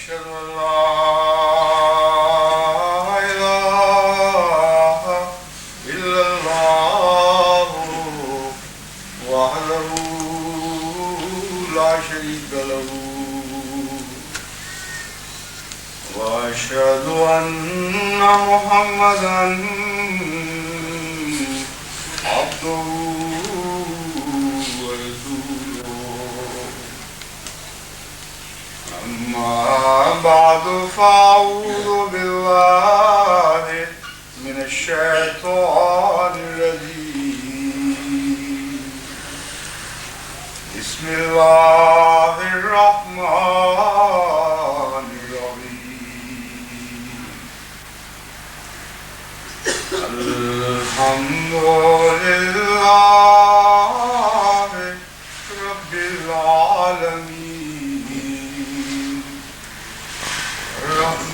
أشهد أن لا إله إلا الله وحده لا شريك له وأشهد أن محمدا عبده أما بعد فأعوذ بالله من الشيطان الرجيم بسم الله الرحمن الرحيم الحمد لله رب العالمين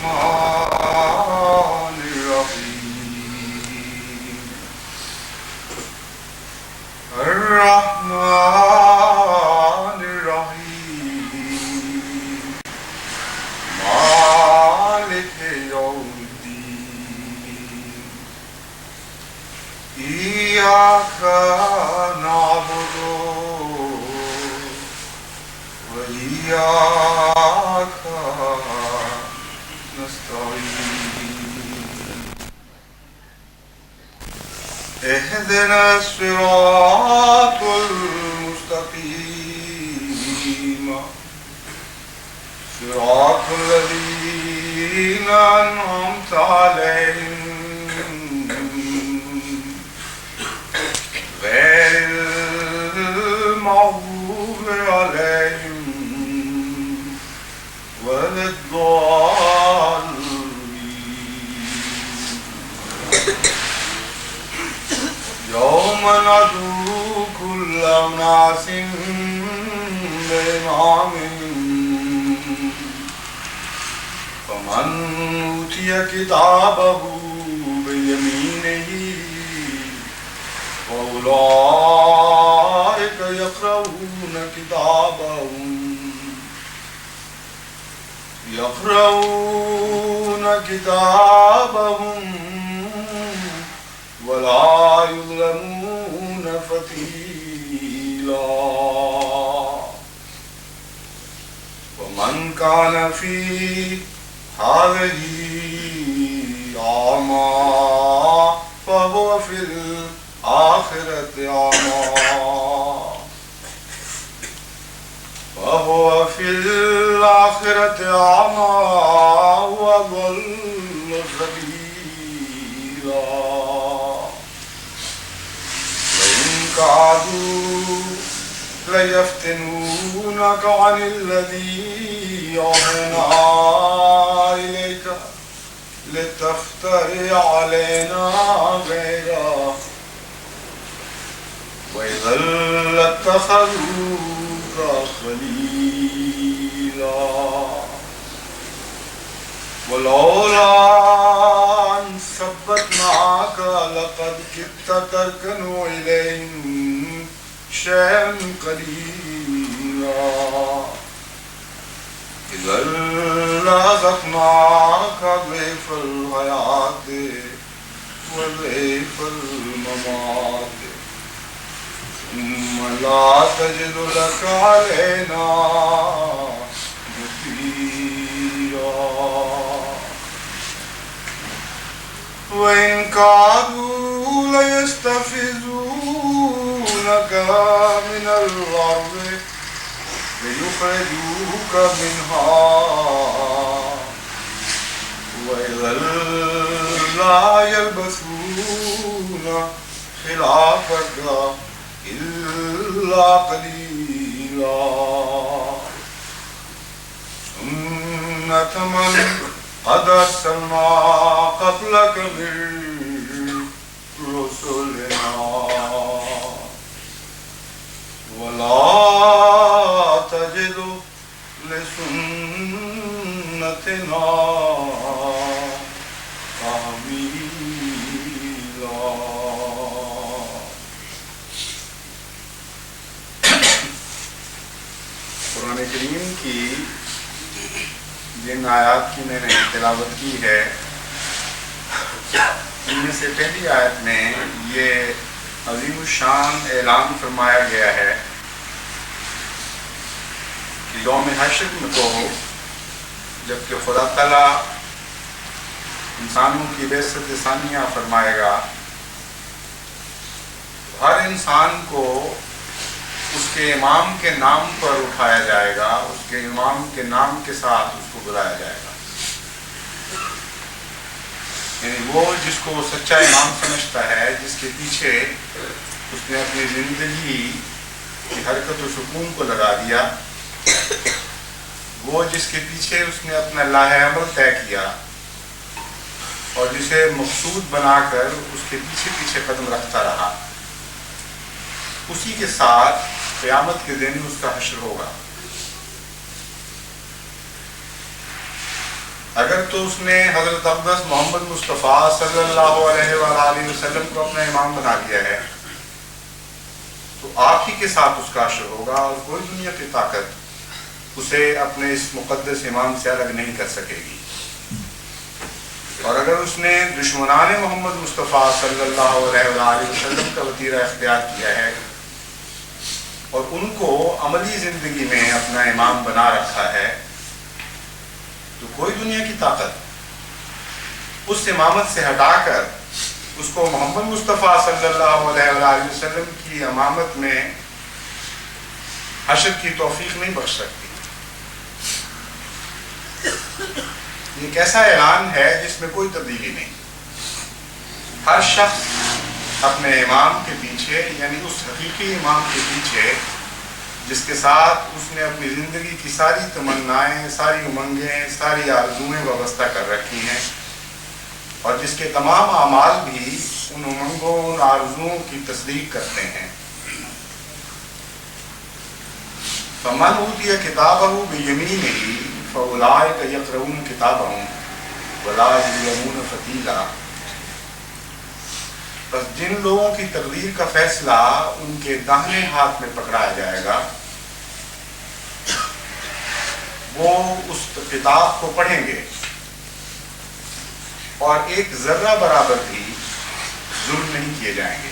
الرحمن الرحيم الرحمن الرحيم مالك يوم الدين إياك نعبد وإياك اهدنا الصراط المستقيم صراط الذين أنعمت عليهم غير المغضوب عليهم ولا يوم ندعو كل أناس بإمامهم فمن أوتي كتابه بيمينه فأولئك يقرؤون كتابهم ولا يظلمون فتيلا ومن كان في هذه أعمى فهو في الآخرة أعمى وأضل سبيلا كادوا ليفتنونك عن الذي أوحينا إليك لتفتري علينا غيره وإذا لاتخذوك خليلا ولولا أن ثبتناك لقد كدت تركن إليهم شيئا قليلا إذا لأذقناك ضيف الحياة وضيف الممات ثم لا تجد لك علينا وإن كادوا ليستفزونك من الأرض ليخرجوك منها وإذا لا يلبثون خلافك إلا قليلا سنة من قد أرسلنا قبلك من رسلنا ولا تجد لسنتنا تحويلا. قرآن کریم کی جن آیات کی میں نے تلاوت کی ہے ان میں سے پہلی آیت میں یہ عظیم الشان اعلان فرمایا گیا ہے کہ یوم حشر میں تو ہو جب کہ خدا تعالیٰ انسانوں کی بعثت ثانیہ فرمائے گا، ہر انسان کو اس کے امام کے نام پر اٹھایا جائے گا، اس کے امام کے نام کے ساتھ اس کو بلایا جائے گا، یعنی وہ جس کو سچا امام سمجھتا ہے، جس کے پیچھے اس نے اپنی زندگی کی حرکت و سکون کو لگا دیا، وہ جس کے پیچھے اس نے اپنا لاہ عمل طے کیا اور جسے مقصود بنا کر اس کے پیچھے پیچھے قدم رکھتا رہا، اسی کے ساتھ قیامت کے دن اس کا حشر ہوگا۔ اگر تو اس نے حضرت اقدس محمد مصطفیٰ صلی اللہ علیہ وآلہ وسلم کو اپنا امام بنا لیا ہے تو آپ ہی کے ساتھ اس کا حشر ہوگا، اور کوئی دنیا کی طاقت اسے اپنے اس مقدس امام سے الگ نہیں کر سکے گی۔ اور اگر اس نے دشمنان محمد مصطفیٰ صلی اللہ علیہ وآلہ وسلم کا وتیرہ اختیار کیا ہے اور ان کو عملی زندگی میں اپنا امام بنا رکھا ہے تو کوئی دنیا کی طاقت اس امامت سے ہٹا کر اس کو محمد مصطفیٰ صلی اللہ علیہ وآلہ وسلم کی امامت میں حشر کی توفیق نہیں بخش سکتی۔ یہ ایک ایسا اعلان ہے جس میں کوئی تبدیلی نہیں، ہر شخص اپنے امام کے پیچھے، یعنی اس حقیقی امام کے پیچھے جس کے ساتھ اس نے اپنی زندگی کی ساری تمنائیں، ساری امنگیں، ساری آرزوئیں وابستہ کر رکھی ہیں، اور جس کے تمام اعمال بھی ان امنگوں، ان آرزوؤں کی تصدیق کرتے ہیں۔ فَمَنْ أُوتِيَ كِتَابَهُ بِيَمِينِهِ فَأُولَٰئِكَ يَقْرَءُونَ كِتَابَهُمْ وَلَا يُظْلَمُونَ فَتِيلًا۔ بس جن لوگوں کی تقدیر کا فیصلہ ان کے داہنے ہاتھ میں پکڑایا جائے گا وہ اس کتاب کو پڑھیں گے اور ایک ذرہ برابر بھی ظلم نہیں کیے جائیں گے۔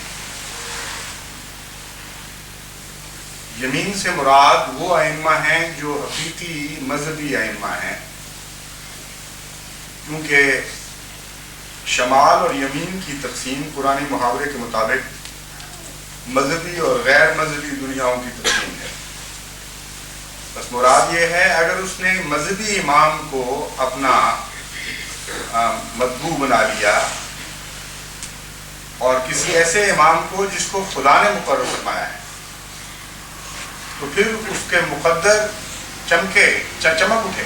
یمین سے مراد وہ ائمہ ہیں جو حقیقی مذہبی ائمہ ہیں، کیونکہ شمال اور یمین کی تقسیم قرآنی محاورے کے مطابق مذہبی اور غیر مذہبی دنیاؤں کی تقسیم ہے۔ بس مراد یہ ہے اگر اس نے مذہبی امام کو اپنا متبوع بنا لیا اور کسی ایسے امام کو جس کو خدا نے مقرر فرمایا ہے تو پھر اس کے مقدر چمک اٹھے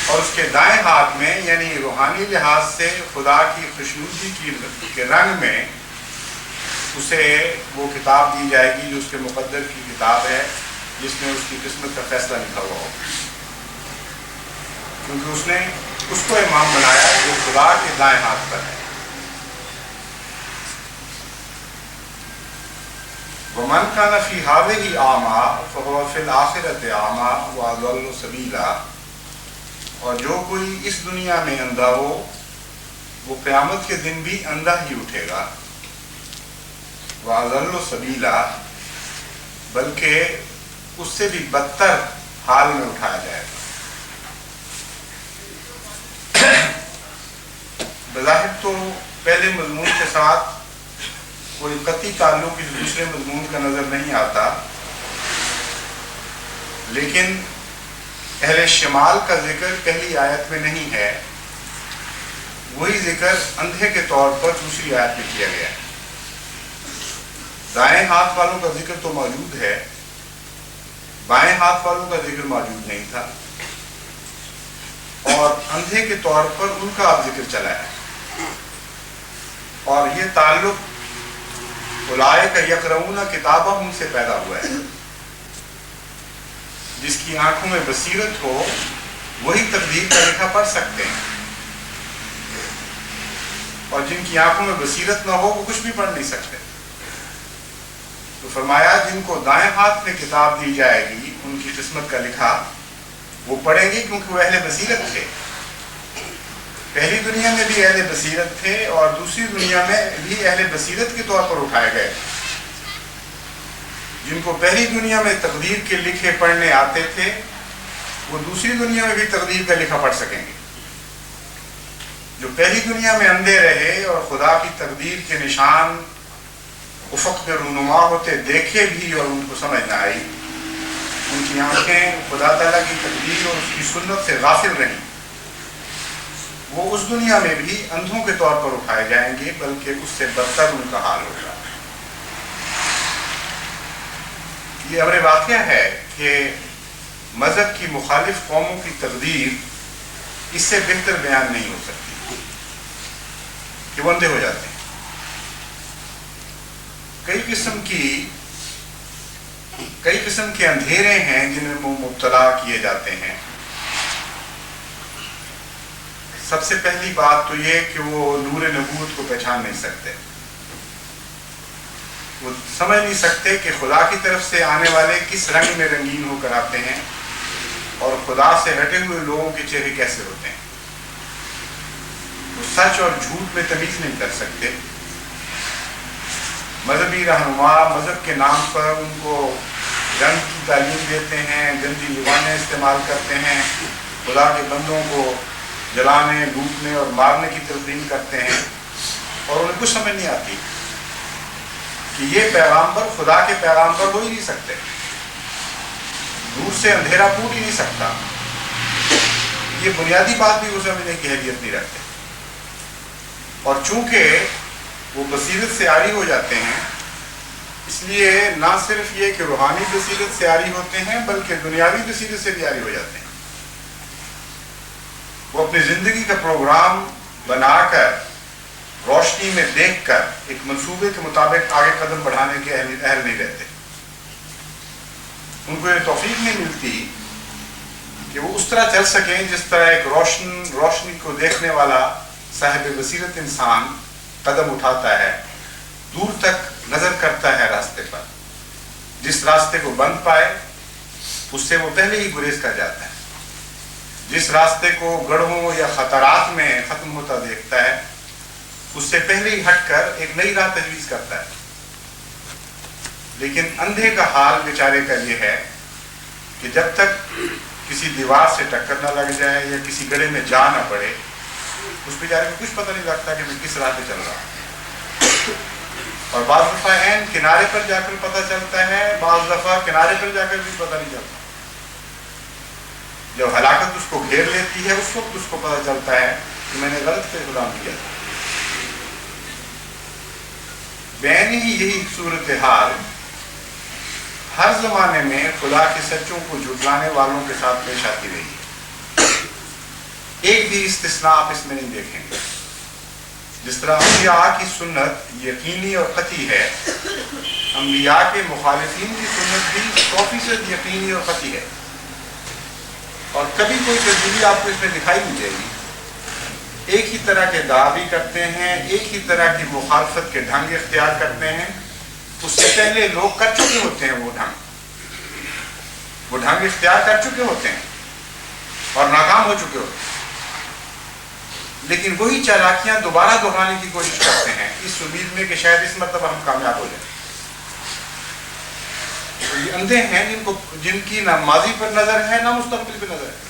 اور اس کے دائیں ہاتھ میں، یعنی روحانی لحاظ سے خدا کی خوشنودی کے رنگ میں اسے وہ کتاب دی جائے گی جو اس کے مقدر کی کتاب ہے، جس میں اس کی قسمت کا فیصلہ لکھا ہوا ہو، کیونکہ اس نے اس کو امام بنایا جو خدا کے دائیں ہاتھ پر ہے۔ وَمَنْ كَانَ فِي هَٰذِهِ أَعْمَىٰ فَهُوَ فِي الْآخِرَةِ أَعْمَىٰ وَأَضَلُّ سَبِيلًا۔ اور جو کوئی اس دنیا میں اندھا ہو وہ قیامت کے دن بھی اندھا ہی اٹھے گا، وَأَضَلُّ سَبِيلًا، بلکہ اس سے بھی بدتر حال میں اٹھایا جائے گا۔ بظاہر تو پہلے مضمون کے ساتھ کوئی قطعی تعلق اس دوسرے مضمون کا نظر نہیں آتا، لیکن اہل شمال کا ذکر پہلی آیت میں نہیں ہے، وہی ذکر اندھے کے طور پر دوسری آیت میں کیا گیا ہے۔ دائیں ہاتھ والوں کا ذکر تو موجود ہے، بائیں ہاتھ والوں کا ذکر موجود نہیں تھا، اور اندھے کے طور پر ان کا اب ذکر چلا ہے، اور یہ تعلق اولئک یقرؤون کتابہم سے پیدا ہوا ہے۔ جس کی آنکھوں میں بصیرت ہو وہی تقدیر کا لکھا پڑھ سکتے ہیں، اور جن کی آنکھوں میں بصیرت نہ ہو وہ کچھ بھی پڑھ نہیں سکتے۔ تو فرمایا جن کو دائیں ہاتھ میں کتاب دی جائے گی ان کی قسمت کا لکھا وہ پڑھیں گے کیونکہ وہ اہل بصیرت تھے. پہلی دنیا میں بھی اہل بصیرت تھے اور دوسری دنیا میں بھی اہل بصیرت کے طور پر اٹھائے گئے. جن کو پہلی دنیا میں تقدیر کے لکھے پڑھنے آتے تھے وہ دوسری دنیا میں بھی تقدیر کا لکھا پڑھ سکیں گے. جو پہلی دنیا میں اندھے رہے اور خدا کی تقدیر کے نشان افق میں رونما ہوتے دیکھے بھی اور ان کو سمجھ نہ آئی، ان کی آنکھیں خدا تعالیٰ کی تقدیر اور اس کی سنت سے غافل رہیں، وہ اس دنیا میں بھی اندھوں کے طور پر اٹھائے جائیں گے، بلکہ اس سے بدتر ان کا حال ہوگا. یہ امر واقعہ ہے کہ مذہب کی مخالف قوموں کی تقدیر اس سے بہتر بیان نہیں ہو سکتی کہ وہ اندھے ہو جاتے ہیں. کئی قسم کے اندھیرے ہیں جن میں وہ مبتلا کیے جاتے ہیں. سب سے پہلی بات تو یہ کہ وہ نور نبوت کو پہچان نہیں سکتے. وہ سمجھ نہیں سکتے کہ خدا کی طرف سے آنے والے کس رنگ میں رنگین ہو کر آتے ہیں اور خدا سے ہٹے ہوئے لوگوں کے چہرے کیسے ہوتے ہیں. وہ سچ اور جھوٹ میں تمیز نہیں کر سکتے. مذہبی رہنما مذہب کے نام پر ان کو رنگ کی تعلیم دیتے ہیں، گندی زبانیں استعمال کرتے ہیں، خدا کے بندوں کو جلانے، لوٹنے اور مارنے کی تلقین کرتے ہیں، اور انہیں کچھ سمجھ نہیں آتی کہ یہ پیغامبر خدا کے پیغامبر ہو ہی نہیں سکتے. دور سے اندھیرا پوٹ ہی نہیں سکتا. یہ بنیادی بات بھی وہ سمجھنے کی حیثیت نہیں رکھتے. اور چونکہ وہ بصیرت سے عاری ہو جاتے ہیں، اس لیے نہ صرف یہ کہ روحانی بصیرت سے عاری ہوتے ہیں بلکہ دنیاوی بصیرت سے بھی عاری ہو جاتے ہیں. وہ اپنی زندگی کا پروگرام بنا کر، روشنی میں دیکھ کر ایک منصوبے کے مطابق آگے قدم بڑھانے کے اہل نہیں رہتے. ان کو یہ توفیق نہیں ملتی کہ وہ اس طرح چل سکیں جس طرح ایک روشنی کو دیکھنے والا صاحب بصیرت انسان قدم اٹھاتا ہے، دور تک نظر کرتا ہے راستے پر. جس راستے کو بند پائے اس سے وہ پہلے ہی گریز کر جاتا ہے. جس راستے کو گڑھوں یا خطرات میں ختم ہوتا دیکھتا ہے اس سے پہلے ہی ہٹ کر ایک نئی راہ تجویز کرتا ہے. لیکن اندھے کا حال بیچارے کا یہ ہے کہ جب تک کسی دیوار سے ٹکر نہ لگ جائے یا کسی گڑھے میں جا نہ پڑے، اس بیچارے کو کچھ پتہ نہیں لگتا کہ میں کس راہ پہ چل رہا ہوں. اور بعض دفعہ عین کنارے پر جا کر پتہ چلتا ہے، بعض دفعہ کنارے پر جا کر بھی پتہ نہیں چلتا. جب ہلاکت اس کو گھیر لیتی ہے اس وقت اس کو پتہ چلتا ہے کہ میں نے غلط پہ غلام کیا تھا. بین ہی یہی صورتحال ہر زمانے میں خدا کے سچوں کو جھٹلانے والوں کے ساتھ پیش آتی رہی ہے. ایک بھی استثناء آپ اس میں نہیں دیکھیں گے. جس طرح انبیاء کی سنت یقینی اور قطعی ہے، انبیاء کے مخالفین کی سنت بھی 100% یقینی اور قطعی ہے. اور کبھی کوئی تبدیلی آپ کو اس میں دکھائی نہیں دے گی. ایک ہی طرح کے دعوی کرتے ہیں، ایک ہی طرح کی مخالفت کے ڈھنگ اختیار کرتے ہیں. اس سے پہلے لوگ کر چکے ہوتے ہیں، وہ ڈھنگ اختیار کر چکے ہوتے ہیں اور ناکام ہو چکے ہوتے ہیں. لیکن وہی چالاکیاں دوبارہ دہرانے کی کوشش کرتے ہیں اس امید میں کہ شاید اس مرتبہ ہم کامیاب ہو جائیں. یہ اندھے ہیں جن کی نہ ماضی پر نظر ہے نہ مستقبل پہ نظر ہے.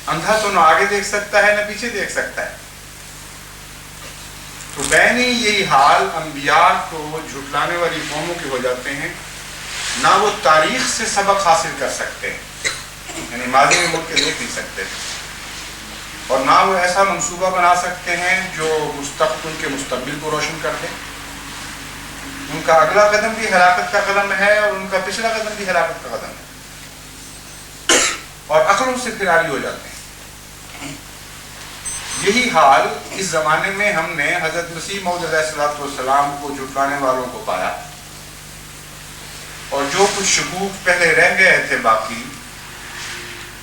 اندھا تو نہ آگے دیکھ سکتا ہے نہ پیچھے دیکھ سکتا ہے. تو بین یہی حال انبیاء کو جھٹلانے والی قوموں کے ہو جاتے ہیں. نہ وہ تاریخ سے سبق حاصل کر سکتے ہیں، یعنی ماضی میں مڑ کے دیکھ نہیں سکتے، اور نہ وہ ایسا منصوبہ بنا سکتے ہیں جو ان کے مستقبل کو روشن کر دے. ان کا اگلا قدم بھی ہلاکت کا قدم ہے اور ان کا پچھلا قدم بھی ہلاکت کا قدم ہے، اور عقلوں سے پھر عاری ہو جاتے ہیں. یہی حال اس زمانے میں ہم نے حضرت مسیح موعود علیہ السلام کو جھٹلانے والوں کو پایا، اور جو کچھ شکوک پہلے رہ گئے تھے باقی،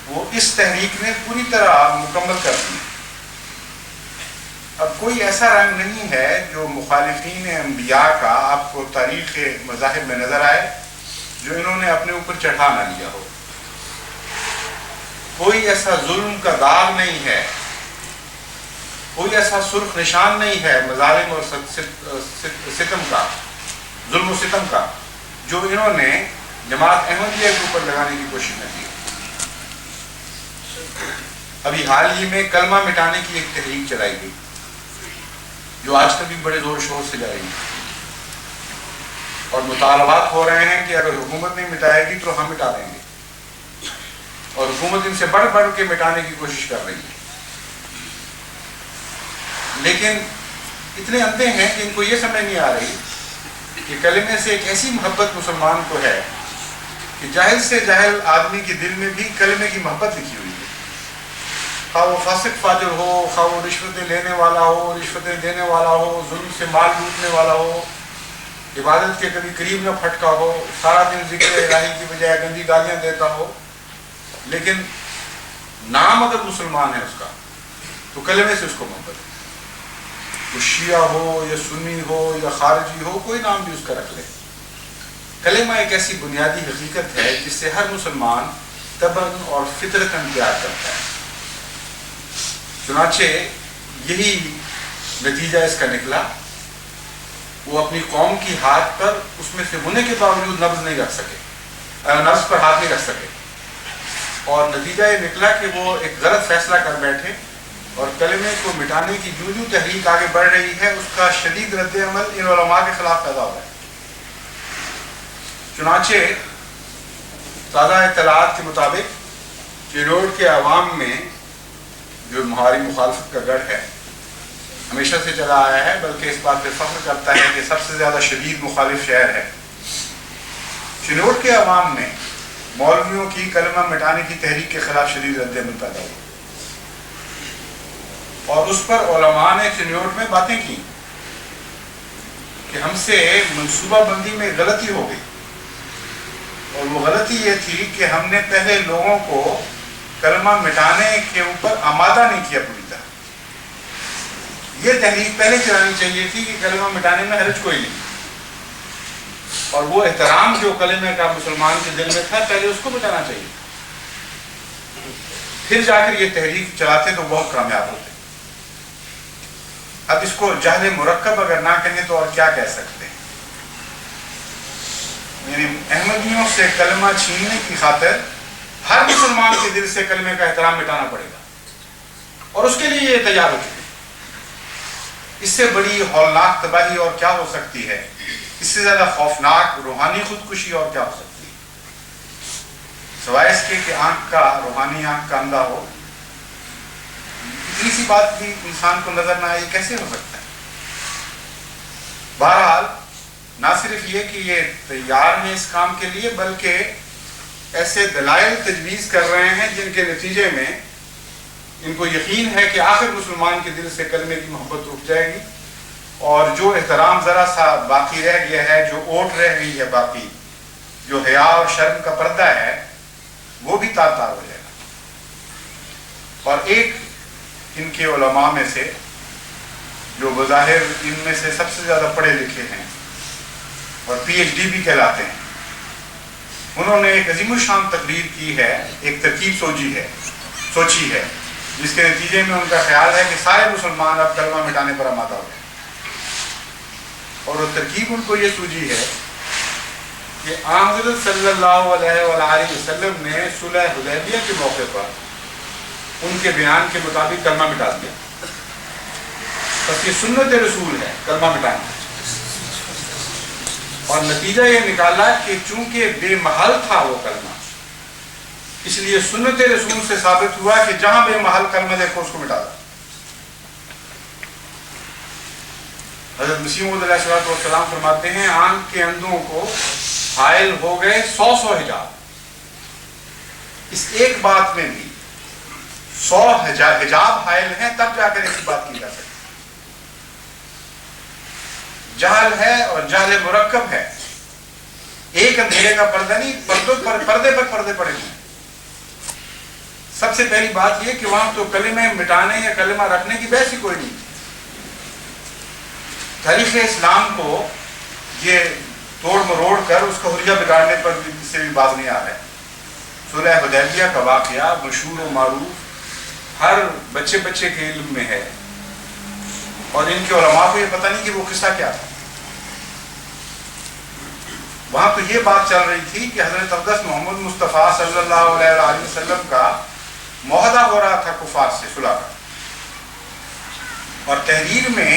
وہ اس تحریک نے پوری طرح مکمل کر دی. اب کوئی ایسا رنگ نہیں ہے جو مخالفین انبیاء کا آپ کو تاریخ مذاہب میں نظر آئے جو انہوں نے اپنے اوپر چڑھا نہ لیا ہو. کوئی ایسا ظلم کا داغ نہیں ہے، کوئی ایسا سرخ نشان نہیں ہے مظالم اور ستم کا، ظلم و ستم کا، جو انہوں نے جماعت احمدیہ کے اوپر لگانے کی کوشش نہ کی۔ ابھی حال ہی میں کلمہ مٹانے کی ایک تحریک چلائی گئی جو آج کل بھی بڑے زور شور سے جاری ہے، اور مطالبات ہو رہے ہیں کہ اگر حکومت نہیں مٹائے گی تو ہم مٹا دیں گے، اور حکومت ان سے بڑھ بڑھ کے مٹانے کی کوشش کر رہی ہے۔ لیکن اتنے اندھے ہیں کہ ان کو یہ سمجھ نہیں آ رہی کہ کلمے سے ایک ایسی محبت مسلمان کو ہے کہ جاہل سے جاہل آدمی کے دل میں بھی کلمے کی محبت لکھی ہوئی ہے، خواہ وہ فاسق فاجر ہو، خواہ وہ رشوتیں لینے والا ہو، رشوتیں دینے والا ہو، ظلم سے مال لوٹنے والا ہو، عبادت کے کبھی قریب نہ پھٹکا ہو، سارا دن ذکر الہی کی بجائے گندی گالیاں دیتا ہو، لیکن نام اگر مسلمان ہے اس کا تو کلمے سے اس کو محبت ہے۔ وہ شیعہ ہو یا سنی ہو یا خارجی ہو، کوئی نام بھی اس کا رکھ لے، کلمہ ایک ایسی بنیادی حقیقت ہے جس سے ہر مسلمان طبعاً اور فطرتاً پیار کرتا ہے۔ چنانچہ یہی نتیجہ اس کا نکلا، وہ اپنی قوم کی ہاتھ پر اس میں سے ہونے کے باوجود نبض نہیں رکھ سکے، نبض پر ہاتھ نہیں رکھ سکے، اور نتیجہ یہ نکلا کہ وہ ایک غلط فیصلہ کر بیٹھے، اور کلمے کو مٹانے کی جو جو تحریک آگے بڑھ رہی ہے اس کا شدید رد عمل ان علماء کے خلاف پیدا ہو رہا ہے۔ چنانچہ تازہ اطلاعات کے مطابق چنوٹ کے عوام میں جو ہماری مخالفت کا گڑھ ہے ہمیشہ سے چلا آیا ہے، بلکہ اس بات پہ فخر کرتا ہے کہ سب سے زیادہ شدید مخالف شہر ہے۔ چنوٹ کے عوام میں مولویوں کی کلمہ مٹانے کی تحریک کے خلاف شدید رد عمل پیدا ہوا، اور اس پر علماء نے چنوٹ میں باتیں کی کہ ہم سے منصوبہ بندی میں غلطی ہو گئی، اور وہ غلطی یہ تھی کہ ہم نے پہلے لوگوں کو کلمہ مٹانے کے اوپر آمادہ نہیں کیا پوری طرح۔ یہ تحریک پہلے چلانی چاہیے تھی کہ کلمہ مٹانے میں حرج کوئی نہیں، اور وہ احترام جو کلمے کا مسلمان کے دل میں تھا پہلے اس کو مٹانا چاہیے، پھر جا کر یہ تحریک چلاتے تو بہت کامیاب ہوتے۔ اب اس کو جہل مرکب اگر نہ کہیں تو اور کیا کہہ سکتے ہیں؟ یعنی احمدیوں سے کلمہ چھیننے کی خاطر ہر مسلمان کے دل سے کلمے کا احترام مٹانا پڑے گا، اور اس کے لیے یہ تیار ہو چکے۔ اس سے بڑی ہولناک تباہی اور کیا ہو سکتی ہے؟ اس سے زیادہ خوفناک روحانی خودکشی اور کیا ہو سکتی ہے؟ سوائے اس کے کہ روحانی آنکھ کا اندھا ہو۔ اتنی سی بات بھی انسان کو نظر نہ آئی، کیسے ہو سکتا ہے؟ بہرحال نہ صرف یہ کہ یہ تیار ہیں اس کام کے لیے، بلکہ ایسے دلائل تجویز کر رہے ہیں جن کے نتیجے میں ان کو یقین ہے کہ آخر مسلمان کے دل سے کلمے کی محبت رک جائے گی، اور جو احترام ذرا سا باقی رہ گیا ہے، جو اوٹ رہ گئی ہے باقی، جو حیا اور شرم کا پردہ ہے، وہ بھی تار تار ہو جائے گا۔ اور ایک ان کے علماء میں سے جو بظاہر ان میں سے سب سے زیادہ پڑھے لکھے ہیں اور پی ایچ ڈی بھی کہلاتے ہیں، انہوں نے ایک عظیم الشان تقریر کی ہے، ایک ترکیب سوچی ہے جس کے نتیجے میں ان کا خیال ہے کہ سارے مسلمان اب کلمہ مٹانے پر آمادہ ہو گئے، اور وہ ترکیب ان کو یہ سوجی ہے کہ حضرت صلی اللہ علیہ وآلہ وسلم نے صلح حدیبیہ کے موقع پر ان کے بیان کے مطابق کلمہ مٹا دیا، بس یہ سنت رسول ہے کلمہ مٹانا، اور نتیجہ یہ نکالا کہ چونکہ بے محل تھا وہ کلمہ، اس لیے سنت رسول سے ثابت ہوا کہ جہاں بے محل کلمہ دیکھو اس کو مٹا دو۔ حضرت مسیح موعود علیہ السلام فرماتے ہیں آنکھ کے اندھوں کو حائل ہو گئے 100 حجاب، اس ایک بات میں بھی 100 حجاب حائل ہیں، تب جا کر ایسی بات کی جا سکتی۔ جہل ہے اور جہل مرکب ہے، ایک اندھیرے کا پردہ نہیں، پردے پر پردے پڑے ہیں۔ سب سے پہلی بات یہ کہ وہاں تو کلمہ مٹانے یا کلمہ رکھنے کی بحث ہی کوئی نہیں۔ تاریخ اسلام کو یہ توڑ مروڑ کر اس کا حلیہ بگاڑنے پر سے بھی باز نہیں آ رہا ہے۔ صلح حدیبیہ کا واقعہ مشہور و معروف ہر بچے بچے کے علم میں ہے، اور ان کے علماء کو یہ پتہ نہیں کہ وہ قصہ کیا تھا۔ وہاں تو یہ بات چل رہی تھی کہ حضرت اقدس محمد مصطفیٰ صلی اللہ علیہ وآلہ وسلم کا معاہدہ ہو رہا تھا کفار سے صلح کا، اور تحریر میں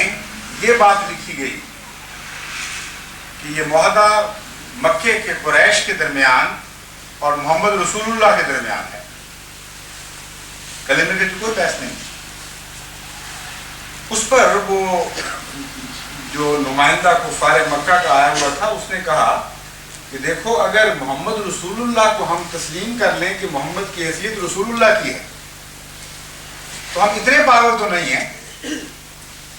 یہ بات لکھی گئی کہ یہ معاہدہ مکے کے قریش کے درمیان اور محمد رسول اللہ کے درمیان ہے، کلمے کی تو کوئی بحث نہیں۔ اس پر وہ جو نمائندہ کفار مکہ کا آیا ہوا تھا اس نے کہا کہ دیکھو، اگر محمد رسول اللہ کو ہم تسلیم کر لیں کہ محمد کی حیثیت رسول اللہ کی ہے، تو ہم اتنے پاگل تو نہیں ہیں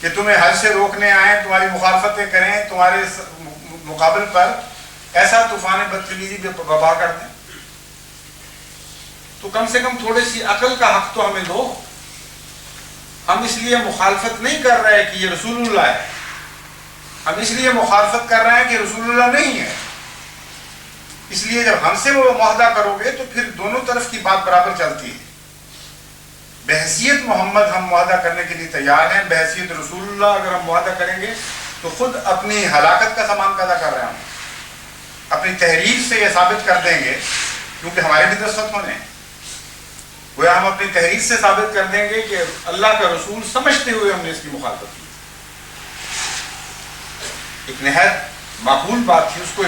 کہ تمہیں حج سے روکنے آئیں، تمہاری مخالفتیں کریں، تمہارے مقابل پر ایسا طوفان بدتمیزی وبا کر دیں۔ تو کم سے کم تھوڑی سی عقل کا حق تو ہمیں دو۔ ہم اس لیے مخالفت نہیں کر رہے کہ یہ رسول اللہ ہے، ہم اس لیے مخالفت کر رہے ہیں کہ رسول اللہ نہیں ہے۔ اس لیے جب ہم سے وہ معاہدہ کرو گے تو پھر دونوں طرف کی بات برابر چلتی ہے۔ بحیثیت محمد ہم معاہدہ کرنے کے لیے تیار ہیں، بحیثیت رسول اللہ اگر ہم معاہدہ کریں گے تو خود اپنی ہلاکت کا سامان پیدا کر رہے ہیں، اپنی تحریر سے یہ ثابت کر دیں گے، کیونکہ ہمارے بھی دستخط ہونے ہیں، وہ ہم اپنی تحریر سے ثابت کر دیں گے کہ اللہ کا رسول سمجھتے ہوئے ہم نے اس کی مخالفت کی۔ ایک نہایت معقول بات تھی، اس کو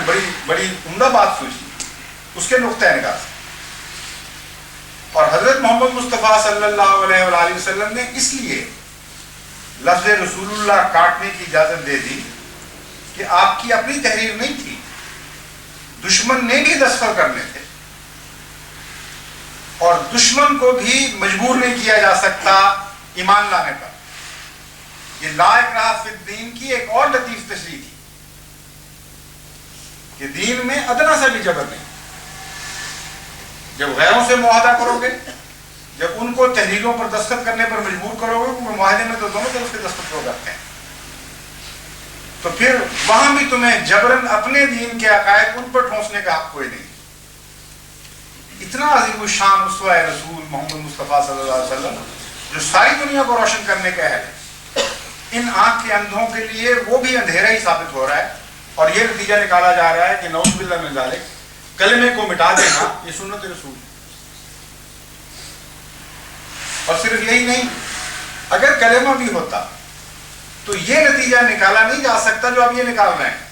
بڑی عمدہ بات سوچی اس کے نقطۂ نگاہ سے، اور حضرت محمد مصطفیٰ صلی اللہ علیہ وآلہ وسلم نے اس لیے لفظ رسول اللہ کاٹنے کی اجازت دے دی کہ آپ کی اپنی تحریر نہیں تھی، دشمن نے بھی دستخط کرنے تھے، اور دشمن کو بھی مجبور نہیں کیا جا سکتا ایمان لانے پر۔ یہ لا اکراہ فی الدین کی ایک اور لطیف تشریح تھی کہ دین میں ادنا سا بھی جبر نہیں۔ جب غیروں سے معاہدہ کرو گے، جب ان کو تحریروں پر دستخط کرنے پر مجبور کرو گے، کیونکہ معاہدے میں تو دونوں طرف سے دستخط ہو جاتے ہیں، تو پھر وہاں بھی تمہیں جبرن اپنے دین کے عقائد ان پر ٹھونسنے کا حق کوئی نہیں۔ اتنا عظیم الشان اسوہ رسول محمد مصطفیٰ صلی اللہ علیہ وسلم جو ساری دنیا کو روشن کرنے کا ہے، ان آنکھ کے اندھوں کے لیے وہ بھی اندھیرا ہی ثابت ہو رہا ہے، اور یہ نتیجہ نکالا جا رہا ہے کہ نعوذ باللہ من ذالک کلمے کو مٹا دینا یہ سنت رسول ہے۔ اور صرف یہی نہیں، اگر کلمہ بھی ہوتا تو یہ نتیجہ نکالا نہیں جا سکتا جو اب یہ نکال رہے ہیں۔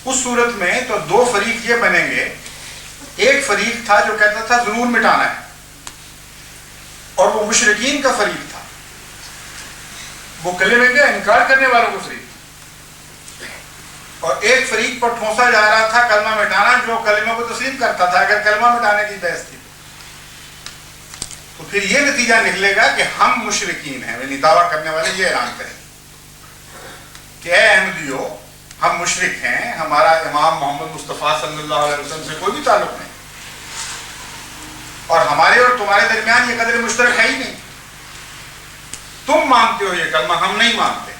اس صورت میں تو دو فریق یہ بنیں گے، ایک فریق تھا جو کہتا تھا ضرور مٹانا ہے، اور وہ مشرکین کا فریق تھا، وہ کلمے کا انکار کرنے والوں کو فریق، اور ایک فریق پر ٹھونسا جا رہا تھا کلمہ مٹانا جو کلمہ کو تسلیم کرتا تھا۔ اگر کلمہ مٹانے کی بحث تھی تو پھر یہ نتیجہ نکلے گا کہ ہم مشرکین ہیں، یعنی دعویٰ کرنے والے یہ اعلان کریں کہ اے احمدیو، ہم مشرک ہیں، ہمارا امام محمد مصطفیٰ صلی اللہ علیہ وسلم سے کوئی بھی تعلق نہیں، اور ہمارے اور تمہارے درمیان یہ قدر مشترک ہے ہی نہیں۔ تم مانتے ہو یہ کلمہ، ہم نہیں مانتے،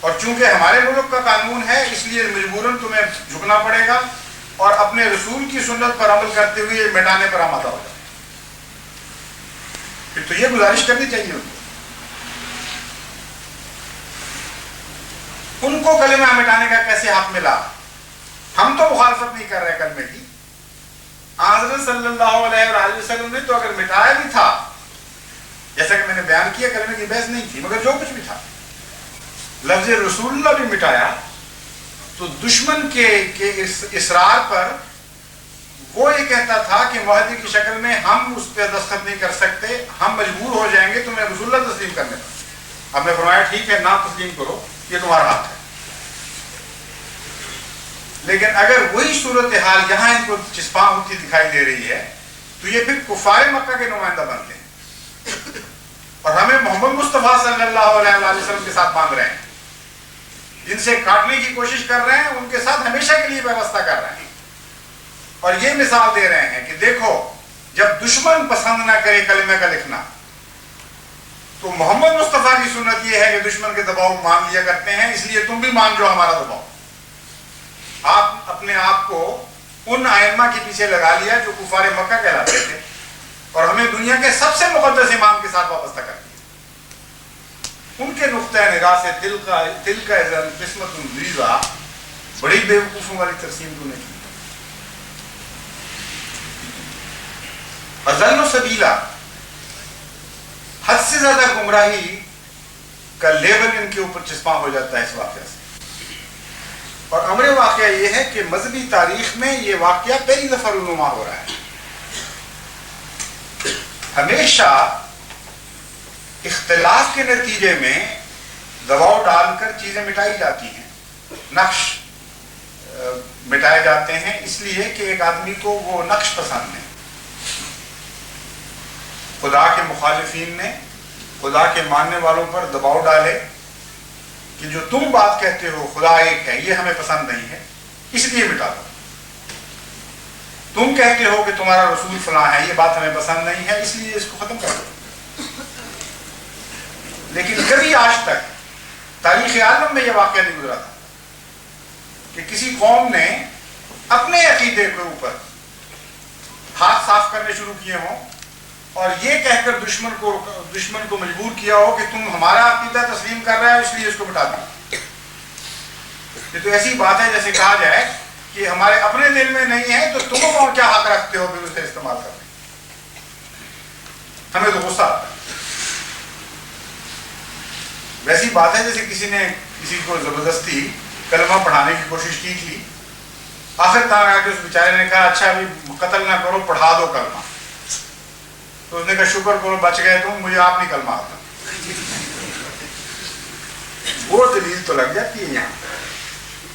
اور چونکہ ہمارے ملک کا قانون ہے اس لیے مجبوراً تمہیں جھکنا پڑے گا، اور اپنے رسول کی سنت پر عمل کرتے ہوئے مٹانے پر آمادہ ہو جائے۔ پھر تو یہ گزارش کرنی چاہیے ان کو کلمہ مٹانے کا کیسے حق ملا؟ ہم تو مخالفت نہیں کر رہے کلمے کی، حضرت صلی اللہ علیہ وآلہ وسلم نے تو اگر مٹایا بھی تھا، جیسا کہ میں نے بیان کیا کلمے کی بحث نہیں تھی، مگر جو کچھ بھی تھا لفظ رسول اللہ بھی مٹایا، تو دشمن کے اصرار پر وہ یہ کہتا تھا کہ معاہدے کی شکل میں ہم اس پہ دستخط نہیں کر سکتے، ہم مجبور ہو جائیں گے تمہیں رسول اللہ تسلیم کرنے پر۔ ہم نے فرمایا ٹھیک ہے، نہ تسلیم کرو، یہ تمہارا حق ہے۔ لیکن اگر وہی صورتحال یہاں ان کو چسپاں ہوتی دکھائی دے رہی ہے تو یہ پھر کفار مکہ کے نمائندہ بنتے ہیں، اور ہمیں محمد مصطفیٰ صلی اللہ علیہ وآلہ وسلم کے ساتھ باندھ رہے ہیں، جن سے کاٹنے کی کوشش کر رہے ہیں، ان کے ساتھ ہمیشہ کے لیے ویوستھا کر رہے ہیں، اور یہ مثال دے رہے ہیں کہ دیکھو جب دشمن پسند نہ کرے کلمہ کا لکھنا تو محمد مصطفیٰ کی سنت یہ ہے کہ دشمن کے دباؤ مان لیا کرتے ہیں، اس لیے تم بھی مان جو ہمارا دباؤ۔ آپ اپنے آپ کو ان ائمہ کے پیچھے لگا لیا جو کفار مکہ کہلاتے تھے، اور ہمیں دنیا کے سب سے مقدس امام کے ساتھ وابستہ کر دیا۔ ان کے نقطۂ نگاہ سے دل کا اذن قسمت ضیزہ، بڑی بیوقوفوں والی تقسیم تو نے کی۔ اضل و سبیلا، حد سے زیادہ گمراہی کا لیبل ان کے اوپر چسپاں ہو جاتا ہے اس واقعہ سے۔ اور امر واقعہ یہ ہے کہ مذہبی تاریخ میں یہ واقعہ پہلی دفعہ رونما ہو رہا ہے۔ ہمیشہ اختلاف کے نتیجے میں دباؤ ڈال کر چیزیں مٹائی جاتی ہیں، نقش مٹائے جاتے ہیں، اس لیے کہ ایک آدمی کو وہ نقش پسند ہے۔ خدا کے مخالفین نے خدا کے ماننے والوں پر دباؤ ڈالے کہ جو تم بات کہتے ہو خدا ایک ہے، یہ ہمیں پسند نہیں ہے، اس لیے مٹا دو۔ تم کہتے ہو کہ تمہارا رسول فلاں ہے، یہ بات ہمیں پسند نہیں ہے، اس لیے اس کو ختم کر دو۔ لیکن کبھی آج تک تاریخ عالم میں یہ واقعہ نہیں گزرا تھا کہ کسی قوم نے اپنے عقیدے کے اوپر ہاتھ صاف کرنے شروع کیے ہوں اور یہ کہہ کر دشمن کو مجبور کیا ہو کہ تم ہمارا عقیدہ تسلیم کر رہا ہے اس لیے اس کو مٹا دو۔ یہ تو ایسی بات ہے جیسے کہا جائے کہ ہمارے اپنے دل میں نہیں ہے تو تم کو کیا حق رکھتے ہو پھر اسے استعمال کرنے۔ ہمیں تو غصہ آتا ہے۔ ویسی بات ہے جیسے کسی نے کسی کو زبردستی کلمہ پڑھانے کی کوشش کی تھی، آخر تک آ کے اس بیچارے نے کہا اچھا ابھی قتل نہ کرو، پڑھا دو کلمہ۔ تو اس نے کہا شکر کرو بچ گئے تم، مجھے آپ نہیں کلمہ آتا۔ وہ دلیل تو لگ جاتی ہے یہاں۔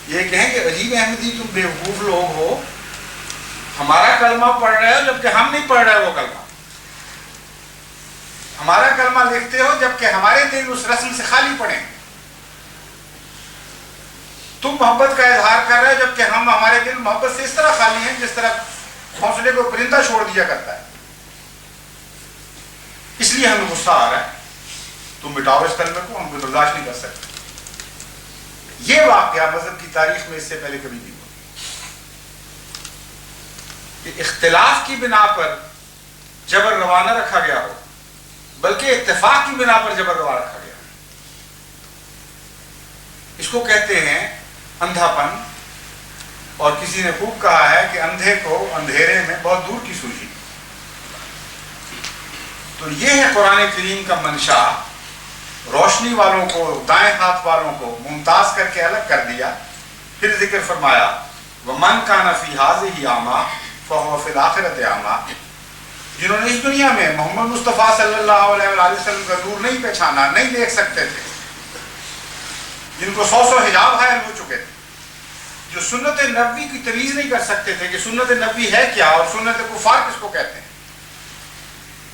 یہ کہیں کہ عجیب احمدی تم بیوقوف لوگ ہو، ہمارا کلمہ پڑھ رہے ہو جبکہ ہم نہیں پڑھ رہے وہ کلمہ، ہمارا کلمہ لکھتے ہو جبکہ ہمارے دل اس رسم سے خالی پڑے، تم محبت کا اظہار کر رہے ہو جبکہ ہمارے دل محبت سے اس طرح خالی ہیں جس طرح گھونسلے کو پرندہ چھوڑ دیا کرتا ہے، اس لیے ہمیں غصہ آ رہا ہے، تم مٹاؤ اس کلمے کو، ہم کو برداشت نہیں کر سکتے۔ یہ واقعہ مذہب کی تاریخ میں اس سے پہلے کبھی نہیں ہوا کہ اختلاف کی بنا پر جبر روا نہ رکھا گیا ہو، بلکہ اتفاق کی بنا پر جبر روا رکھا گیا۔ اس کو کہتے ہیں اندھا پن، اور کسی نے خوب کہا ہے کہ اندھے کو اندھیرے میں بہت دور کی سوجھی۔ تو یہ ہے قرآن کریم کا منشا، روشنی والوں کو، دائیں ہاتھ والوں کو ممتاز کر کے الگ کر دیا، پھر ذکر فرمایا وَمَنْ كَانَ فِي هَٰذِهِ أَعْمَىٰ فَهُوَ فِي الْآخِرَةِ أَعْمَىٰ، جنہوں نے اس دنیا میں محمد مصطفیٰ صلی اللہ علیہ وسلم کا نور نہیں پہچانا، نہیں دیکھ سکتے تھے، جن کو 100 حجاب حائل ہو چکے تھے، جو سنت نبوی کی تمیز نہیں کر سکتے تھے کہ سنت نبوی ہے کیا اور سنت کفار کس کو کہتے ہیں،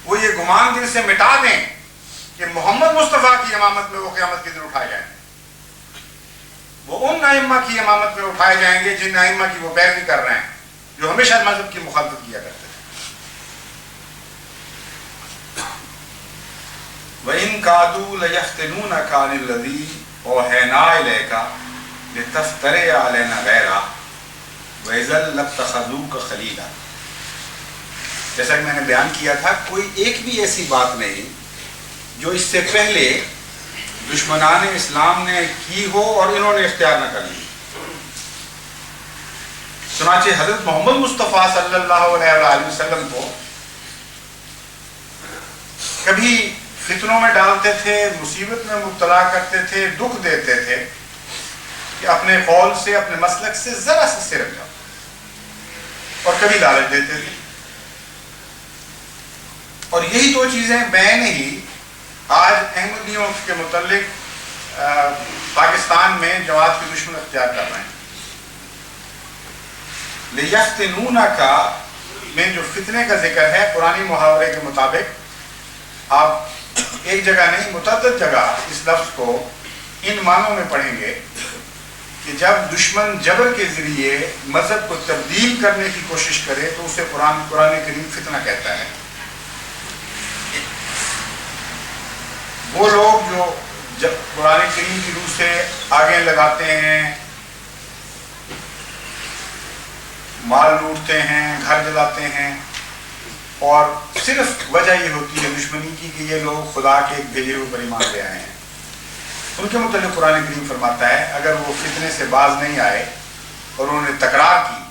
وہ یہ گمان دل سے مٹا دیں کہ محمد مصطفیٰ کی امامت میں وہ قیامت کے دن اٹھائے جائیں گے، وہ ان ائمہ کی امامت میں اٹھائے جائیں گے جن ائمہ کی وہ پیروی کر رہے ہیں، جو ہمیشہ مذہب کی مخالفت کیا کرتے تھے۔ وَإِن كَادُوا لَيَفْتِنُونَكَ عَنِ الَّذِي أَوْحَيْنَا إِلَيْكَ لِتَفْتَرِيَ عَلَيْنَا غَيْرَهُ وَإِذًا لَّاتَّخَذُوكَ خَلِيلًا۔ جیسا کہ میں نے بیان کیا تھا، کوئی ایک بھی ایسی بات نہیں جو اس سے پہلے دشمنان اسلام نے کی ہو اور انہوں نے اختیار نہ کر لی۔ چنانچہ حضرت محمد مصطفیٰ صلی اللہ علیہ وآلہ وسلم کو کبھی فتنوں میں ڈالتے تھے، مصیبت میں مبتلا کرتے تھے، دکھ دیتے تھے کہ اپنے قول سے، اپنے مسلک سے ذرا سا سرک جاؤ، اور کبھی لالچ دیتے تھے۔ اور یہی دو چیزیں بین ہی آج احمدیوں کے متعلق پاکستان میں جماعت کے دشمن اختیار کر رہے ہیں۔ لِيَفْتِنُونَكَ میں جو فتنے کا ذکر ہے قرآنی محاورے کے مطابق آپ ایک جگہ نہیں متعدد جگہ اس لفظ کو ان معنوں میں پڑھیں گے کہ جب دشمن جبر کے ذریعے مذہب کو تبدیل کرنے کی کوشش کرے تو اسے قرآن کریم فتنہ کہتا ہے۔ وہ لوگ جو جب قرآن کریم کی روح سے آگے لگاتے ہیں، مال لوٹتے ہیں، گھر جلاتے ہیں، اور صرف وجہ یہ ہوتی ہے دشمنی کی کہ یہ لوگ خدا کے ایک بھیجے ہوئے پر ایمان لے آئے ہیں. ان کے متعلق قرآن کریم فرماتا ہے اگر وہ فتنے سے باز نہیں آئے اور انہوں نے تکرار کی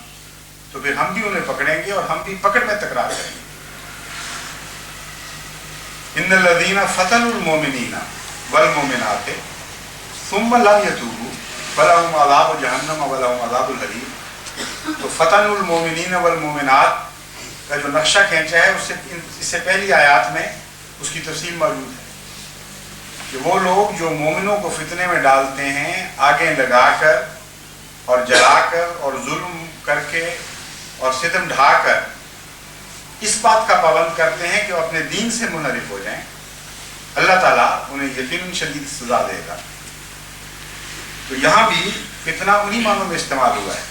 تو پھر ہم بھی انہیں پکڑیں گے اور ہم بھی پکڑ میں تکرار کریں گے. ان الذین فتنوا المؤمنین والمؤمنات ثم لم یتوبوا فلہم عذاب جہنم ولہم عذاب الحریق. تو فتنوا المؤمنین والمؤمنات کا جو نقشہ کھینچا ہے اس سے پہلی آیات میں اس کی تفصیل موجود ہے کہ وہ لوگ جو مومنوں کو فتنے میں ڈالتے ہیں آگے لگا کر اور جلا کر اور ظلم کر کے اور ستم ڈھا کر اس بات کا پابند کرتے ہیں کہ وہ اپنے دین سے منحرف ہو جائیں، اللہ تعالیٰ انہیں یقیناً شدید سزا دے گا. تو یہاں بھی فتنہ انہی معنوں میں استعمال ہوا ہے،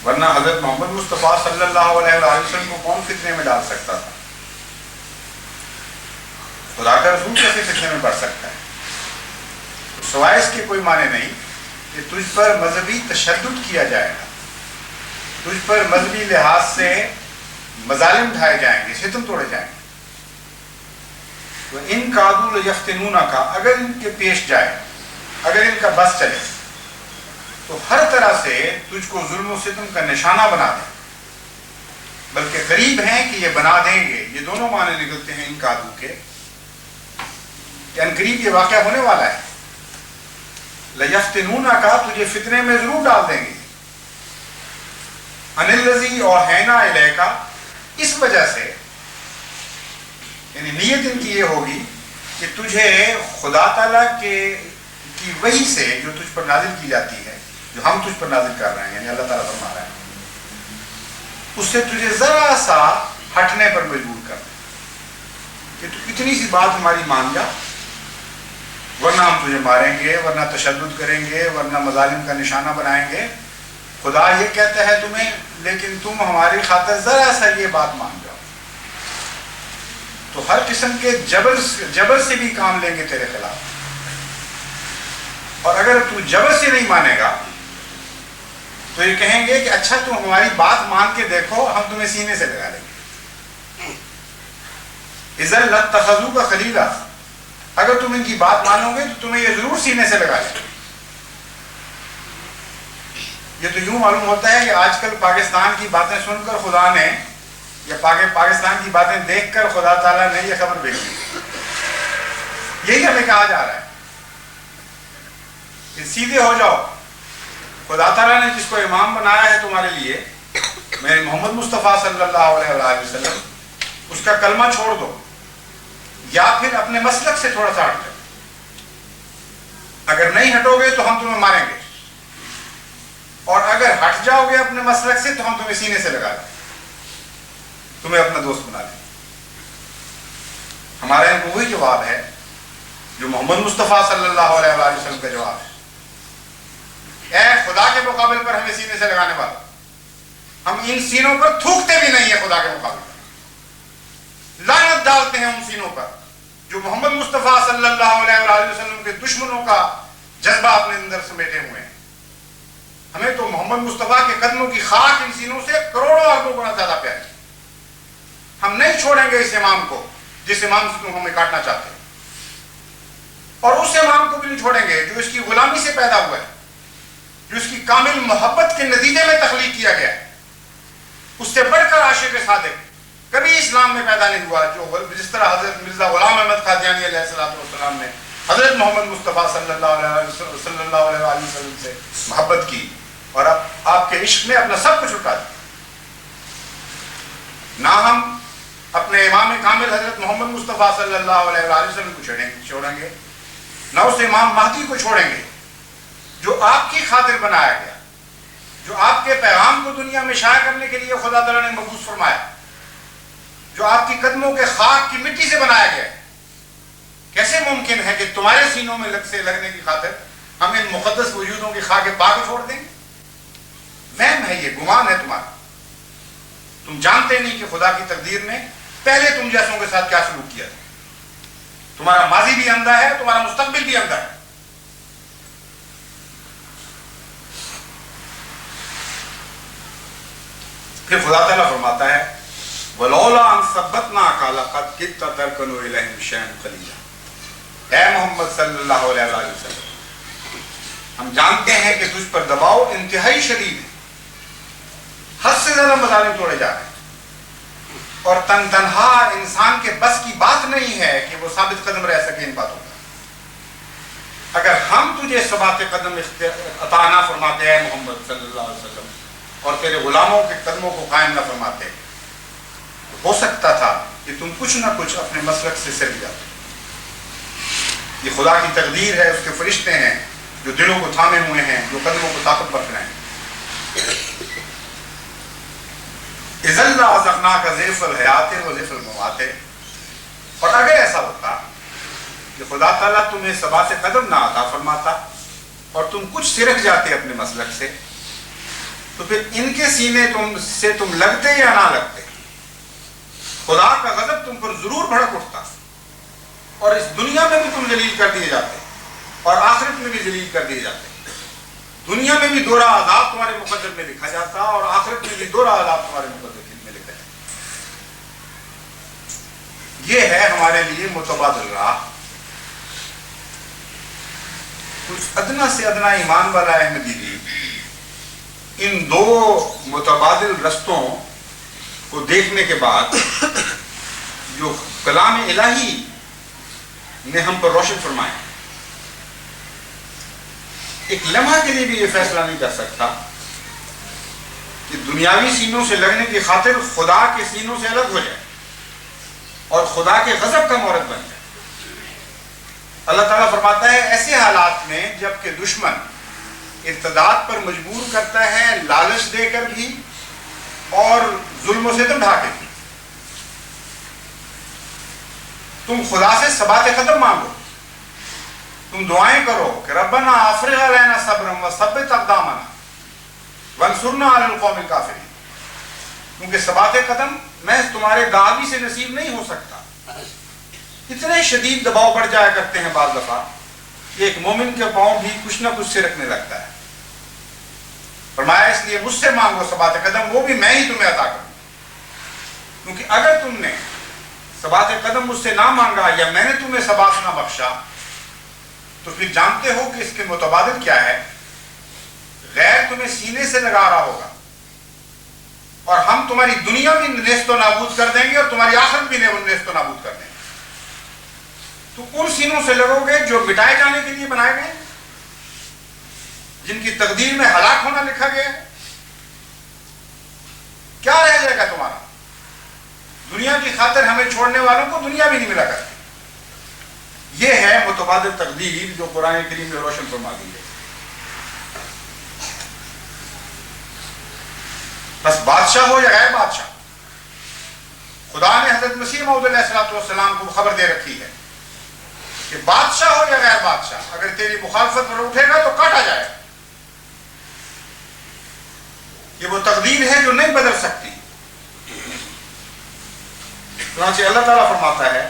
ورنہ حضرت محمد مصطفیٰ صلی اللہ علیہ وآلہ وسلم کو کون فتنے میں ڈال سکتا تھا؟ خدا کا رسول کیسے فتنے میں پڑ سکتا ہے؟ سوائے اس کے کوئی معنی نہیں کہ تجھ پر مذہبی تشدد کیا جائے گا، تجھ پر مذہبی لحاظ سے مظالم ڈھائے جائیں گے، ستم توڑے جائیں گے. تو ان قادو لیفتنون کا اگر ان کے پیش جائے، اگر ان کا بس چلے تو ہر طرح سے تجھ کو ظلم و ستم کا نشانہ بنا دیں، بلکہ قریب ہیں کہ یہ بنا دیں گے. یہ دونوں معنی نکلتے ہیں ان قادو کے کہ ان قریب یہ واقعہ ہونے والا ہے. لیفتنون کا تجھے فتنے میں ضرور ڈال دیں گے. ان الذی اوحینا الیک، اس وجہ سے یعنی نیت ان کی یہ ہوگی کہ تجھے خدا تعالیٰ کی وحی سے جو تجھ پر نازل کی جاتی ہے، جو ہم تجھ پر نازل کر رہے ہیں، یعنی اللہ تعالیٰ فرما رہا ہے، اس سے تجھے ذرا سا ہٹنے پر مجبور کر دیں کہ تو اتنی سی بات ہماری مان جا، ورنہ ہم تجھے ماریں گے، ورنہ تشدد کریں گے، ورنہ مظالم کا نشانہ بنائیں گے. خدا یہ کہتا ہے تمہیں، لیکن تم ہماری خاطر ذرا سا یہ بات مان جاؤ. تو ہر قسم کے جبر سے بھی کام لیں گے تیرے خلاف، اور اگر تو جبر سے نہیں مانے گا تو یہ کہیں گے کہ اچھا تم ہماری بات مان کے دیکھو، ہم تمہیں سینے سے لگا لیں گے. اذا لاتخذوک خلیلا، اگر تم ان کی بات مانو گے تو تمہیں یہ ضرور سینے سے لگا لیں گے. یہ تو یوں معلوم ہوتا ہے کہ آج کل پاکستان کی باتیں سن کر خدا نے، یا پاکستان کی باتیں دیکھ کر خدا تعالیٰ نے یہ خبر بھیجی. یہی ہمیں کہا جا رہا ہے کہ سیدھے ہو جاؤ. خدا تعالیٰ نے جس کو امام بنایا ہے تمہارے لیے، میں محمد مصطفیٰ صلی اللہ علیہ وآلہ وسلم، اس کا کلمہ چھوڑ دو یا پھر اپنے مسلک سے تھوڑا سا ہٹ جاؤ. اگر نہیں ہٹو گے تو ہم تمہیں ماریں گے، اور اگر ہٹ جاؤ گے اپنے مسلک سے تو ہم تمہیں سینے سے لگا لیں، تمہیں اپنا دوست بنا لیں. ہمارا یہاں وہی جواب ہے جو محمد مصطفیٰ صلی اللہ علیہ وآلہ وسلم کا جواب ہے. اے خدا کے مقابل پر ہمیں سینے سے لگانے والا، ہم ان سینوں پر تھوکتے بھی نہیں ہیں. خدا کے مقابل پر لعنت ڈالتے ہیں ان سینوں پر جو محمد مصطفیٰ صلی اللہ علیہ وآلہ وسلم کے دشمنوں کا جذبہ اپنے اندر سمیٹے ہوئے ہیں. ہمیں تو محمد مصطفیٰ کے قدموں کی خاک ان سینوں سے کروڑوں اربوں گنا زیادہ پیاری. ہم نہیں چھوڑیں گے اس امام کو جس امام سے تم ہمیں کاٹنا چاہتے ہیں، اور اس امام کو بھی نہیں چھوڑیں گے جو اس کی غلامی سے پیدا ہوا ہے، جو اس کی کامل محبت کے نتیجے میں تخلیق کیا گیا ہے. اس سے بڑھ کر عاشق صادق کبھی اسلام میں پیدا نہیں ہوا، جو جس طرح حضرت مرزا غلام احمد قادیانی علیہ السلام نے حضرت محمد مصطفیٰ صلی اللہ علیہ وسلم سے محبت کی اور آپ کے عشق میں اپنا سب کچھ لٹا دیا. نہ ہم اپنے امام کامل حضرت محمد مصطفیٰ صلی اللہ علیہ وسلم کو چھوڑیں گے، نہ اس امام مہدی کو چھوڑیں گے جو آپ کی خاطر بنایا گیا، جو آپ کے پیغام کو دنیا میں شائع کرنے کے لیے خدا تعالیٰ نے مبعوث فرمایا، جو آپ کی قدموں کے خاک کی مٹی سے بنایا گیا. کیسے ممکن ہے کہ تمہارے سینوں میں لگنے کی خاطر ہم ان مقدس وجودوں کی خاک پاک چھوڑ دیں گے؟ وہم ہے، یہ گمان ہے تمہارا. تم جانتے نہیں کہ خدا کی تقدیر نے پہلے تم جیسوں کے ساتھ کیا سلوک کیا. تمہارا ماضی بھی اندھا ہے، تمہارا مستقبل بھی اندھا ہے. پھر خدا تعالیٰ فرماتا ہے وَلَوْلَا أَن ثَبَّتْنَاكَ لَقَدْ كِدتَّ تَرْكَنُ إِلَيْهِمْ شَيْئًا قَلِيلًا۔ اے محمد صلی اللہ علیہ وسلم، ہم جانتے ہیں کہ تجھ پر دباؤ انتہائی شدید ہے، حد سے زیادہ مظالم توڑے جا رہے ہیں، اور تنہا انسان کے بس کی بات نہیں ہے کہ وہ ثابت قدم رہ سکے ان باتوں پر۔ اگر ہم تجھے ثبات قدم عطا نہ فرماتے ہیں محمد صلی اللہ علیہ وسلم، اور تیرے غلاموں کے قدموں کو قائم نہ فرماتے، تو ہو سکتا تھا کہ تم کچھ نہ کچھ اپنے مسلک سے سرک جاتے۔ یہ خدا کی تقدیر ہے، اس کے فرشتے ہیں جو دلوں کو تھامے ہوئے ہیں، جو قدموں کو طاقت بخش رہے ہیں۔ اِذَا لَأَذَقْنَاكَ ضِعْفَ الْحَيَاةِ وَضِعْفَ الْمَمَاتِ۔ اور اگر ایسا ہوتا کہ خدا تعالیٰ تمہیں ثبات قدم نہ عطا فرماتا اور تم کچھ سرک جاتے اپنے مسلک سے، تو پھر ان کے سینے سے تم لگتے یا نہ لگتے، خدا کا غضب تم پر ضرور بھڑک اٹھتا، اور اس دنیا میں بھی تم ذلیل کر دیے جاتے اور آخرت میں بھی ذلیل کر دیے جاتے۔ دنیا میں بھی دوہرا عذاب تمہارے مقدر میں لکھا جاتا اور آخرت میں بھی دوہرا عذاب تمہارے مقدر میں لکھا جاتا۔ یہ ہے ہمارے لیے متبادل راہ۔ کچھ ادنا سے ادنا ایمان والا احمدی بھی ان دو متبادل رستوں کو دیکھنے کے بعد جو کلام الہی نے ہم پر روشن فرمایا، ایک لمحہ کے لیے بھی یہ فیصلہ نہیں کر سکتا کہ دنیاوی سینوں سے لگنے کی خاطر خدا کے سینوں سے الگ ہو جائے اور خدا کے غضب کا مورد بن جائے۔ اللہ تعالیٰ فرماتا ہے ایسے حالات میں جب کہ دشمن ارتداد پر مجبور کرتا ہے، لالچ دے کر بھی اور ظلم و ستم ڈھا کے بھی، تم خدا سے ثبات قدم مانگو، تم دعائیں کرو کہ ربنا افرغ علینا صبرا وثبت اقدامنا وانصرنا علی القوم الکافرین، کیونکہ ثبات قدم محض تمہارے دعوی سے نصیب نہیں ہو سکتا۔ اتنے شدید دباؤ پڑ جایا کرتے ہیں بعض دفعہ کہ ایک مومن کے پاؤں بھی کچھ نہ کچھ سے رکھنے لگتا ہے۔ فرمایا اس لیے مجھ سے مانگو ثبات قدم، وہ بھی میں ہی تمہیں عطا کروں، کیونکہ اگر تم نے ثبات قدم مجھ سے نہ مانگا یا میں نے تمہیں ثبات نہ بخشا تو پھر جانتے ہو کہ اس کے متبادل کیا ہے، غیر تمہیں سینے سے لگا رہا ہوگا اور ہم تمہاری دنیا بھی نیست و نابود کر دیں گے اور تمہاری آخرت بھی نیست و نابود کر دیں گے۔ تو ان سینوں سے لگو گے جو مٹائے جانے کے لیے بنائے گئے، جن کی تقدیر میں ہلاک ہونا لکھا گیا ہے۔ کیا رہ جائے گا تمہارا؟ دنیا کی خاطر ہمیں چھوڑنے والوں کو دنیا بھی نہیں ملا کرتی۔ یہ ہے متبادل تقدیر جو قرآن کریم میں روشن فرما دی ہے۔ بس بادشاہ ہو یا غیر بادشاہ، خدا نے حضرت مسیح موعود علیہ السلام کو خبر دے رکھی ہے کہ بادشاہ ہو یا غیر بادشاہ، اگر تیری مخالفت پر اٹھے گا تو کاٹا جائے گا۔ یہ وہ تقدیر ہے جو نہیں بدل سکتی۔ چنانچہ اللہ تعالیٰ فرماتا ہے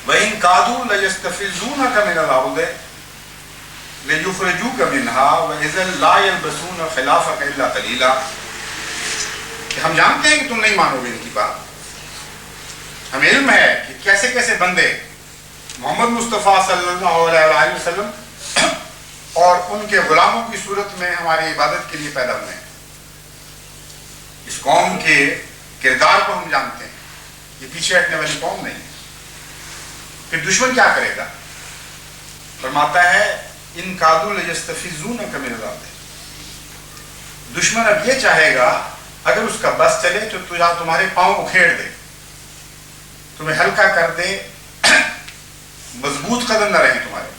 وَإِن كَادُوا لَيَسْتَفِزُّونَكَ مِنَ الْأَرْضِ لِيُخْرِجُوكَ مِنْهَا وَإِذًا لَا يَلْبَثُونَ خِلَافَكَ إِلَّا قَلِيلًا، کہ ہم جانتے ہیں کہ تم نہیں مانو گے ان کی بات۔ ہمیں علم ہے کہ کیسے کیسے بندے محمد مصطفیٰ صلی اللہ علیہ وسلم اور ان کے غلاموں کی صورت میں ہماری عبادت کے لیے پیدا ہوئے ہیں۔ اس قوم کے کردار کو ہم جانتے ہیں، یہ پیچھے ہٹنے والی قوم نہیں ہے۔ پھر دشمن کیا کرے گا؟ فرماتا ہے ان کادوا لیستفزونک من الارض، دشمن اب یہ چاہے گا اگر اس کا بس چلے تو تمہارے پاؤں اکھیڑ دے، تمہیں ہلکا کر دے، مضبوط قدم نہ رہے تمہارے۔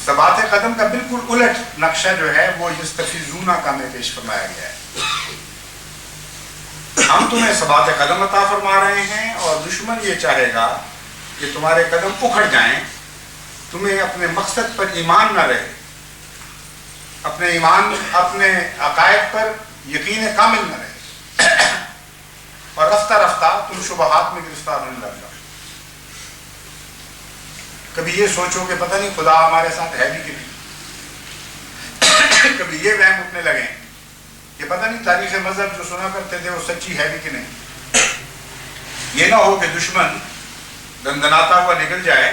ثبات قدم کا بالکل الٹ نقشہ جو ہے وہ یستفزونا کا میں پیش فرمایا گیا ہے۔ ہم تمہیں ثبات قدم عطا فرما رہے ہیں اور دشمن یہ چاہے گا کہ تمہارے قدم اکھڑ جائیں، تمہیں اپنے مقصد پر ایمان نہ رہے، اپنے ایمان اپنے عقائد پر یقین کامل نہ رہے، اور رفتہ رفتہ تم شبہات میں گرفتار ہونے لگ جاؤ۔ کبھی یہ سوچو کہ پتہ نہیں خدا ہمارے ساتھ ہے بھی کہ نہیں، کبھی یہ وہم اٹھنے لگے کہ پتہ نہیں تاریخ مذہب جو سنا کرتے تھے وہ سچی ہے بھی کہ نہیں. یہ نہ ہو کہ دشمن دندناتا ہوا نکل جائے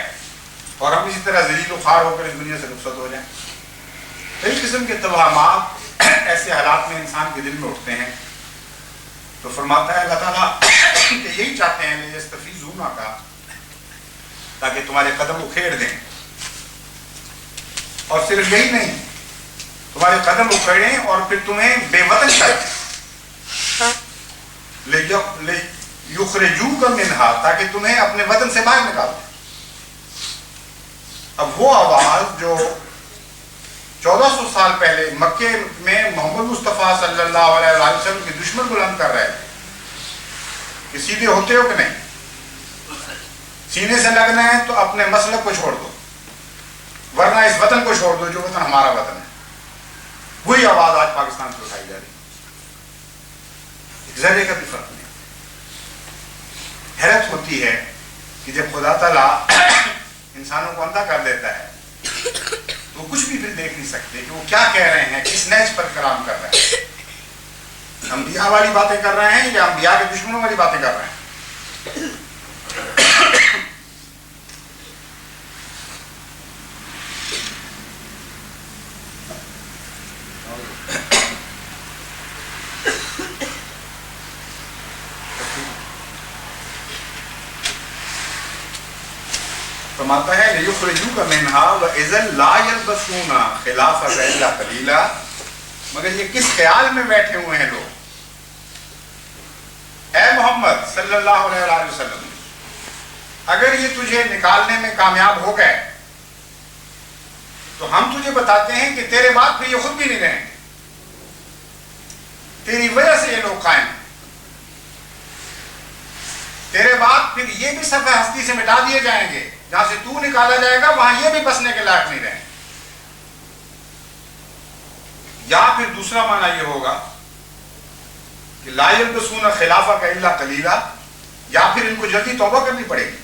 اور ہم اسی طرح ذلیل و خوار ہو کر اس دنیا سے رخصت ہو جائیں. کئی قسم کے توہمات ایسے حالات میں انسان کے دل میں اٹھتے ہیں. تو فرماتا ہے اللہ تعالیٰ کہ یہی چاہتے ہیں لیستفیضونا کا، تاکہ تمہارے قدم اکھیڑ دیں. اور صرف یہی نہیں، تمہارے قدم اکھیڑیں اور پھر تمہیں بے وطن کر دیں، یخرجوک منہا، تاکہ تمہیں اپنے وطن سے باہر نکال دیں. اب وہ آواز جو 1400 سال پہلے مکے میں محمد مصطفیٰ صلی اللہ علیہ وسلم کے دشمن بلند کر رہے تھے کہ سیدھے ہوتے ہو کہ نہیں، سینے سے لگنا ہے تو اپنے مسلک کو چھوڑ دو، ورنہ اس وطن کو چھوڑ دو جو وطن ہمارا وطن ہے. وہی آواز آج پاکستان سے اٹھائی جا رہی ہے. ایک ذرے کا بھی فرق نہیں. حیرت ہوتی ہے کہ جب خدا تعالیٰ انسانوں کو اندھا کر دیتا ہے تو کچھ بھی پھر دیکھ نہیں سکتے کہ وہ کیا کہہ رہے ہیں، کس نیچ پر کلام کر رہے ہیں. انبیاء والی باتیں کر رہے ہیں یا انبیاء کے دشمنوں والی باتیں کر رہے ہیں. فرماتا ہے لیخرجوک منہا وَإِذًا لَا يَلْبَسُونَ خِلَافَكَ إِلَّا قَلِيلًا. مگر یہ کس خیال میں بیٹھے ہوئے ہیں لوگ. اے محمد صلی اللہ علیہ وسلم، اگر یہ تجھے نکالنے میں کامیاب ہو گئے تو ہم تجھے بتاتے ہیں کہ تیرے بعد پھر یہ خود بھی نہیں رہیں گے. تیری وجہ سے یہ لوگ قائم ہیں. تیرے بعد پھر یہ بھی صفحہ ہستی سے مٹا دیے جائیں گے. جہاں سے تو نکالا جائے گا وہاں یہ بھی بسنے کے لائق نہیں رہیں. یا پھر دوسرا معنی یہ ہوگا کہ لا یلبسون خلافک الا قلیلا، یا پھر ان کو جلدی توبہ کرنی پڑے گی.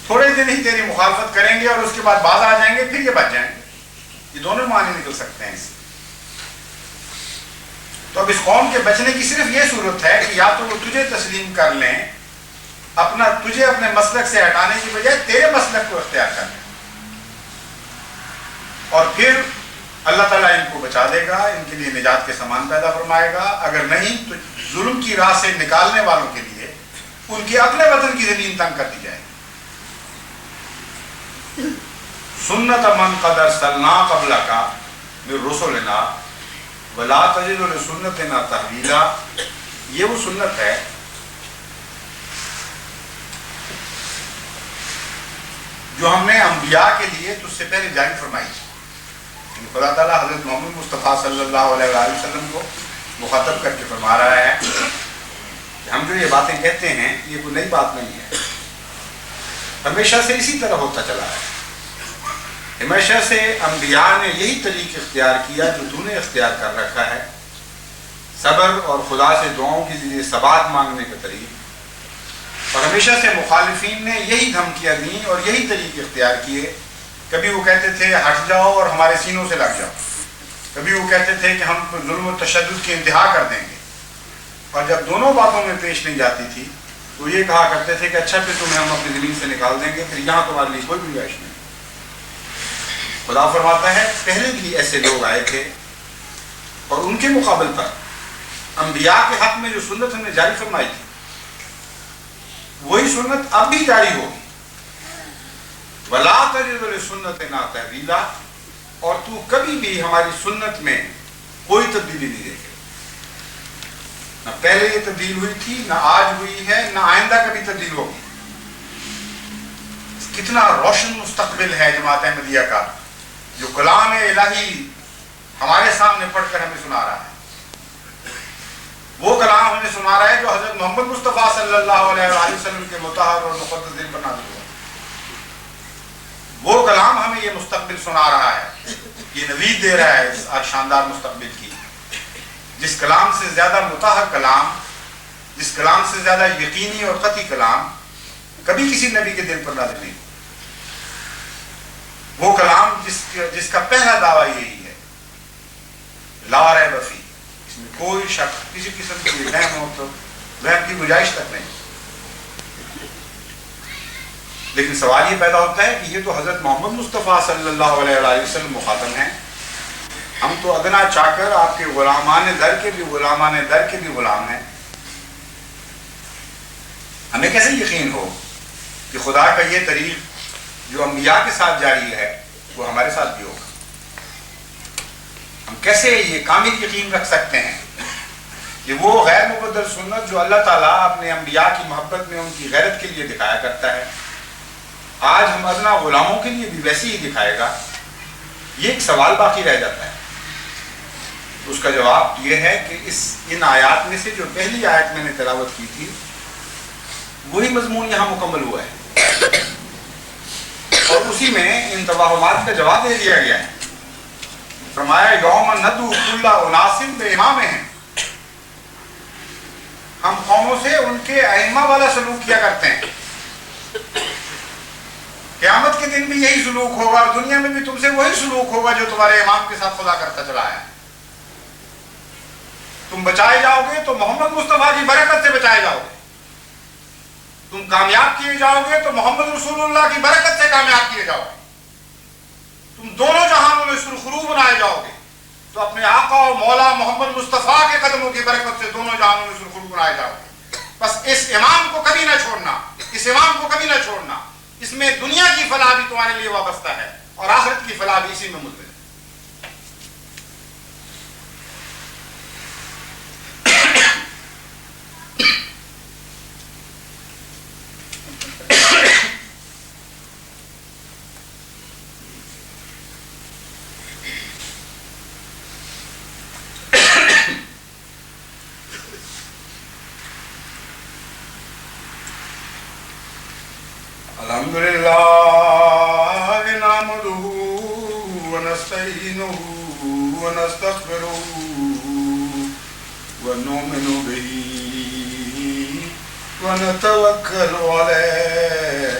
تھوڑے دن ہی تیری مخالفت کریں گے اور اس کے بعد باز آ جائیں گے، پھر یہ بچ جائیں گے. یہ دونوں معنی نکل سکتے ہیں اس سے. تو اب اس قوم کے بچنے کی صرف یہ صورت ہے کہ یا تو وہ تجھے تسلیم کر لیں، تجھے اپنے مسلک سے ہٹانے کی بجائے تیرے مسلک کو اختیار کر لیں، اور پھر اللہ تعالیٰ ان کو بچا دے گا، ان کے لیے نجات کے سامان پیدا فرمائے گا. اگر نہیں تو ظلم کی راہ سے نکالنے والوں کے لیے ان کے اپنے وطن کی زمین تنگ کر دی جائے گی. سنت من قد ارسلنا قبلک من رسلنا ولا تجد لسنتنا تحویلا. یہ وہ سنت ہے جو ہم نے انبیاء کے لیے تجھ سے پہلے جاری فرمائی. خدا تعالیٰ حضرت محمد مصطفیٰ صلی اللہ علیہ وسلم کو مخاطب کر کے فرما رہا ہے کہ ہم جو یہ باتیں کہتے ہیں یہ کوئی نئی بات نہیں ہے. ہمیشہ سے اسی طرح ہوتا چلا ہے. ہمیشہ سے انبیاء نے یہی طریق اختیار کیا جو تو نے اختیار کر رکھا ہے، صبر اور خدا سے دعاؤں کے لیے ثبات مانگنے کا طریق. اور ہمیشہ سے مخالفین نے یہی دھمکیاں دیں اور یہی طریق اختیار کیے. کبھی وہ کہتے تھے ہٹ جاؤ اور ہمارے سینوں سے لگ جاؤ، کبھی وہ کہتے تھے کہ ہم ظلم و تشدد کی انتہا کر دیں گے. اور جب دونوں باتوں میں پیش نہیں جاتی تھی تو یہ کہا کرتے تھے کہ اچھا پھر تمہیں ہم اپنی زمین سے نکال دیں گے، پھر یہاں تمہارے لیے کوئی گنجائش نہیں. خدا فرماتا ہے پہلے بھی ایسے لوگ آئے تھے اور ان کے مقابل پر انبیاء کے حق میں جو سنت ہم نے جاری فرمائی تھی وہی سنت اب بھی جاری ہوگی. وَلَا تَجِدُ لِسُنَّتِنَا تَحْوِيلًا. اور تو کبھی بھی ہماری سنت میں کوئی تبدیلی نہیں دیکھے. نہ پہلے یہ تبدیل ہوئی تھی، نہ آج ہوئی ہے، نہ آئندہ کبھی تبدیل ہوگی. کتنا روشن مستقبل ہے جماعت احمدیہ کا، جو کلام الہی ہمارے سامنے پڑھ کر ہمیں سنا رہا ہے. وہ کلام ہمیں سنا رہا ہے جو حضرت محمد مصطفیٰ صلی اللہ علیہ وسلم کے مطہر اور مقدس دل پر نازل ہوا. وہ کلام ہمیں یہ مستقبل سنا رہا ہے، یہ نوید دے رہا ہے اس شاندار مستقبل کی، جس کلام سے زیادہ مطہر کلام، جس کلام سے زیادہ یقینی اور قطعی کلام کبھی کسی نبی کے دل پر نازل نہیں. وہ کلام جس کا پہلا دعویٰ یہی ہے لا ریب فیہ، کوئی شک کسی قسم کی وہم ہو تو وہم کی گنجائش تک نہیں. لیکن سوال یہ پیدا ہوتا ہے کہ یہ تو حضرت محمد مصطفیٰ صلی اللہ علیہ وآلہ وسلم مخاطب ہیں. ہم تو ادنا چاکر آپ کے غلامان در کے بھی غلامان در کے بھی غلام ہیں. ہمیں کیسے یقین ہو کہ خدا کا یہ طریق جو انبیاء کے ساتھ جاری ہے وہ ہمارے ساتھ بھی ہوگا؟ ہم کیسے یہ کامل یقین رکھ سکتے ہیں کہ وہ غیر مبدل سنت جو اللہ تعالیٰ اپنے انبیاء کی محبت میں ان کی غیرت کے لیے دکھایا کرتا ہے آج ہم ادنا غلاموں کے لیے بھی ویسے ہی دکھائے گا؟ یہ ایک سوال باقی رہ جاتا ہے. اس کا جواب یہ ہے کہ ان آیات میں سے جو پہلی آیت میں نے تلاوت کی تھی وہی مضمون یہاں مکمل ہوا ہے اور اسی میں ان توہمات کا جواب دے دیا گیا ہے. فرمایا یوم ندعو کل اناس بامامہم، ہم قوموں سے ان کے ائمہ والا سلوک کیا کرتے ہیں. قیامت کے دن بھی یہی سلوک ہوگا اور دنیا میں بھی تم سے وہی سلوک ہوگا جو تمہارے امام کے ساتھ خدا کرتا چلا ہے. تم بچائے جاؤ گے تو محمد مصطفیٰ کی برکت سے بچائے جاؤ گے. تم کامیاب کیے جاؤ گے تو محمد رسول اللہ کی برکت سے کامیاب کیے جاؤ گے. تم دونوں جہانوں میں سرخرو بنائے جاؤ گے تو اپنے آقا اور مولا محمد مصطفیٰ کے قدموں کی برکت سے دونوں جہانوں میں سرخرو بنائے جاؤ گے. بس اس امام کو کبھی نہ چھوڑنا، اس امام کو کبھی نہ چھوڑنا. اس میں دنیا کی فلاح بھی تمہارے لیے وابستہ ہے اور آخرت کی فلاح بھی اسی میں مدمن ہے. الحمد للہ نحمدہ ونستعینہ ونستغفرہ ونؤمن بہ ونتوکل علیہ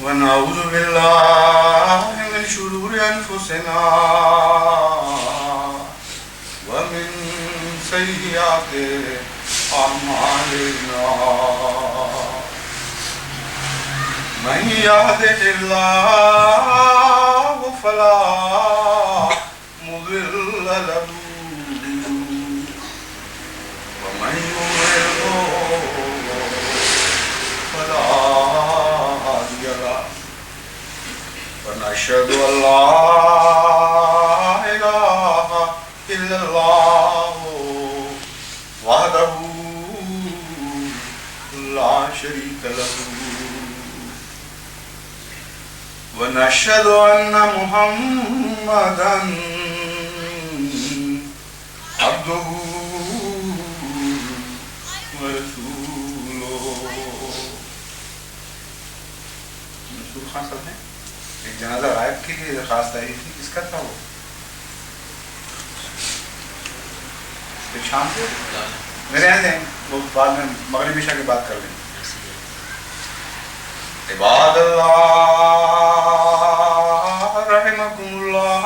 ونعوذ باللہ من شرور انفسنا ومن سیئات أعمالنا من يهده الله فلا مضل له ومن يضلل فلا هادي له ونشهد أن لا إله إلا الله وحده لا شريك له ونشهد أن محمدا عبده ورسوله. منصور خان صاحب ہیں ایک جنازہ غائب کے لیے درخواست آئی تھی، کس کا تھا وہ؟ شام سے میرے یہاں دیں، وہ بعد میں مغرب عشاء کے بعد کر لیں. عباد اللہ رحمکم اللہ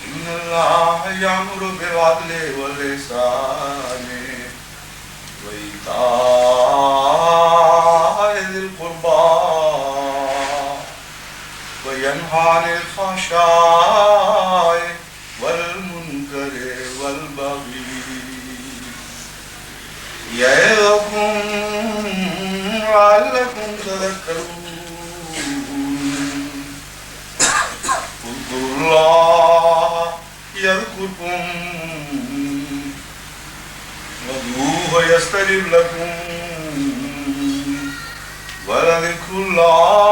ان اللہ یامر بالعدل والإحسان وإیتاء ذی القربى وینہی عن الفحشاء والمنکر والبغی یعظکم لعلکم تذکرون. اذکروا اللہ یذکرکم وادعوہ یستجب لکم ولذکر اللہ